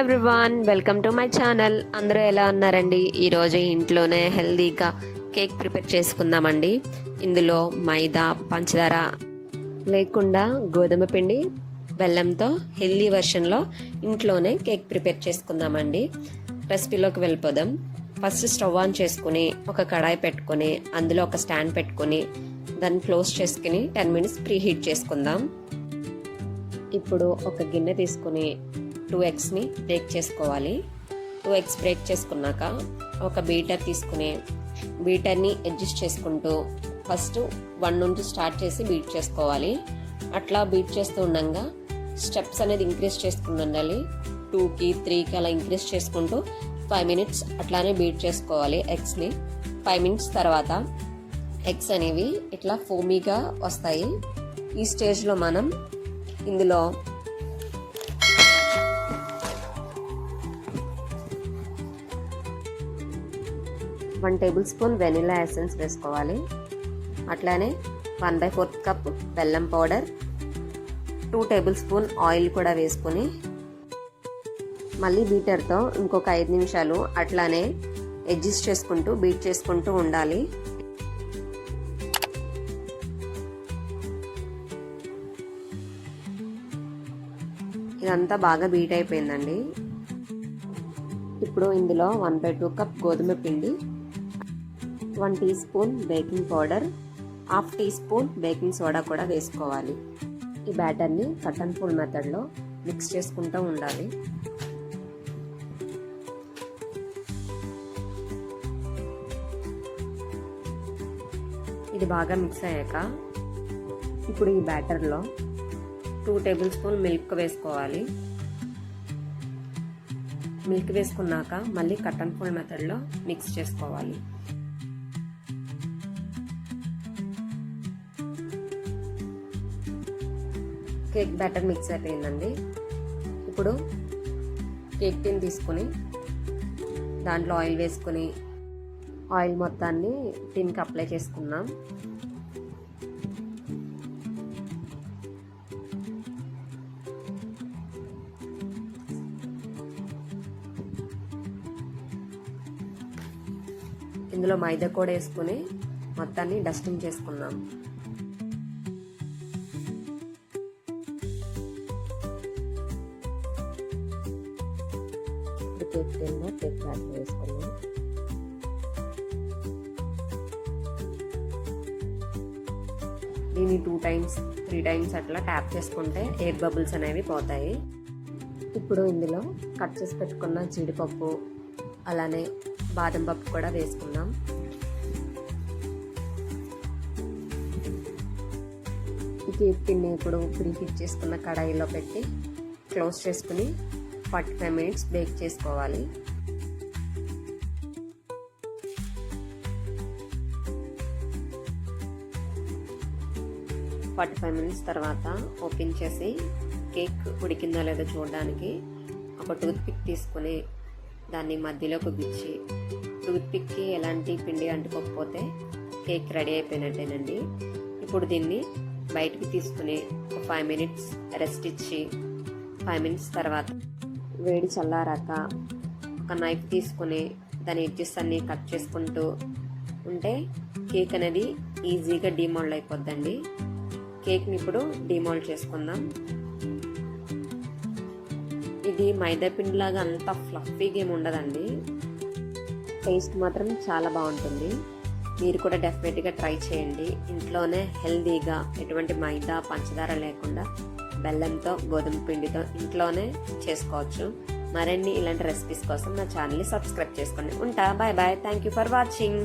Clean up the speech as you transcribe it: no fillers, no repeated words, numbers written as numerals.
Everyone, welcome to my channel. అందరూ ఎలా ఉన్నారండి? ఈరోజు ఇంట్లోనే హెల్దీగా కేక్ ప్రిపేర్ చేసుకుందామండి. ఇందులో మైదా, పంచదార లేకుండా గోధుమ పిండి, బెల్లంతో హెల్దీ వెర్షన్లో ఇంట్లోనే కేక్ ప్రిపేర్ చేసుకుందామండి. రెసిపీలోకి వెళ్ళిపోదాం. ఫస్ట్ స్టవ్ ఆన్ చేసుకుని ఒక కడాయి పెట్టుకొని అందులో ఒక స్టాండ్ పెట్టుకొని దాన్ని క్లోజ్ చేసుకుని 10 మినిట్స్ ప్రీ హీట్ చేసుకుందాం. ఇప్పుడు ఒక గిన్నె తీసుకుని 2 ఎగ్స్ని బ్రేక్ చేసుకోవాలి. 2 ఎగ్స్ బ్రేక్ చేసుకున్నాక ఒక బీటర్ తీసుకుని బీటర్ని అడ్జస్ట్ చేసుకుంటూ ఫస్ట్ 1 నుంచి స్టార్ట్ చేసి బీట్ చేసుకోవాలి. అట్లా బీట్ చేస్తూ ఉండగా స్టెప్స్ అనేది ఇంక్రీజ్ చేసుకుని ఉండాలి. 2కి 3కి అలా ఇంక్రీజ్ చేసుకుంటూ 5 మినిట్స్ అట్లానే బీట్ చేసుకోవాలి ఎగ్స్ని. 5 మినిట్స్ తర్వాత ఎగ్స్ అనేవి ఇట్లా ఫోమీగా వస్తాయి. ఈ స్టేజ్లో మనం ఇందులో 1 టేబుల్ స్పూన్ వెనిలా ఎసెన్స్ వేసుకోవాలి. అట్లానే 1/4 కప్ బెల్లం పౌడర్, 2 టేబుల్ స్పూన్ ఆయిల్ కూడా వేసుకొని మళ్ళీ బీటర్తో ఇంకొక 5 నిమిషాలు అట్లానే అడ్జస్ట్ చేసుకుంటూ బీట్ చేసుకుంటూ ఉండాలి. ఇదంతా బాగా బీట్ అయిపోయిందండి. ఇప్పుడు ఇందులో 1/2 కప్ గోధుమ పిండి, 1 teaspoon baking powder, 1/2 teaspoon baking soda కూడా వేసుకోవాలి. ఈ బ్యాటర్ని కట్ అండ్ ఫోల్డ్ మెథడ్లో మిక్స్ చేసుకుంటూ ఉండాలి. ఇది బాగా మిక్స్ అయ్యాక ఇప్పుడు ఈ బ్యాటర్లో 2 టేబుల్ స్పూన్ మిల్క్ వేసుకోవాలి. మిల్క్ వేసుకున్నాక మళ్ళీ కట్ అండ్ ఫోల్డ్ మెథడ్లో మిక్స్ చేసుకోవాలి. కేక్ బ్యాటర్ మిక్స్ అయిపోయిందండి. ఇప్పుడు కేక్ టిన్ తీసుకుని దాంట్లో ఆయిల్ వేసుకుని ఆయిల్ మొత్తాన్ని టిన్కి అప్లై చేసుకున్నాం. ఇందులో మైదా కూడా వేసుకుని మొత్తాన్ని డస్టింగ్ చేసుకున్నాం. కేక్ టిన్లో కేక్ బ్యాటర్ వేసుకున్నాం. దీన్ని 2 టైమ్స్ 3 టైమ్స్ అట్లా ట్యాప్ చేసుకుంటే ఎయిర్ బబుల్స్ అనేవి పోతాయి. ఇప్పుడు ఇందులో కట్ చేసి పెట్టుకున్న జీడిపప్పు అలానే బాదం పప్పు కూడా వేసుకుందాం. ఈ కేక్ టిన్ని ఇప్పుడు ప్రీ హీట్ చేసుకున్న కడాయిలో పెట్టి క్లోజ్ చేసుకుని 45 మినిట్స్ బేక్ చేసుకోవాలి. ఫార్టీ 45 మినిట్స్ తర్వాత ఓపెన్ చేసి కేక్ ఉడికిందో లేదో చూడడానికి ఒక టూత్ పిక్ తీసుకుని దాన్ని మధ్యలోకి గుచ్చి టూత్ పిక్కి ఎలాంటి పిండి అంటుకోకపోతే కేక్ రెడీ అయిపోయినట్టేనండి. ఇప్పుడు దీన్ని బయటికి తీసుకుని ఒక 5 మినిట్స్ రెస్ట్ ఇచ్చి 5 మినిట్స్ తర్వాత వేడి చల్లారాక ఒక నైఫ్ తీసుకుని దాని ఎడ్జెస్ అన్ని కట్ చేసుకుంటూ ఉంటే కేక్ అనేది ఈజీగా డీమోల్డ్ అయిపోద్దండి. కేక్ని ఇప్పుడు డీమోల్డ్ చేసుకుందాం. ఇది మైదా పిండిలాగా అంత ఫ్లఫీగా ఏమి ఉండదండి. టేస్ట్ మాత్రం చాలా బాగుంటుంది. మీరు కూడా డెఫినెట్గా ట్రై చేయండి. ఇంట్లోనే హెల్దీగా ఎటువంటి మైదా పంచదార లేకుండా బెల్లంతో గోధుమ పిండితో ఇంట్లోనే చేసుకోవచ్చు. మరిన్ని ఇలాంటి రెసిపీస్ కోసం నా ఛానల్ని సబ్స్క్రైబ్ చేసుకోండి. ఉంటా. Bye bye. Thank you for watching.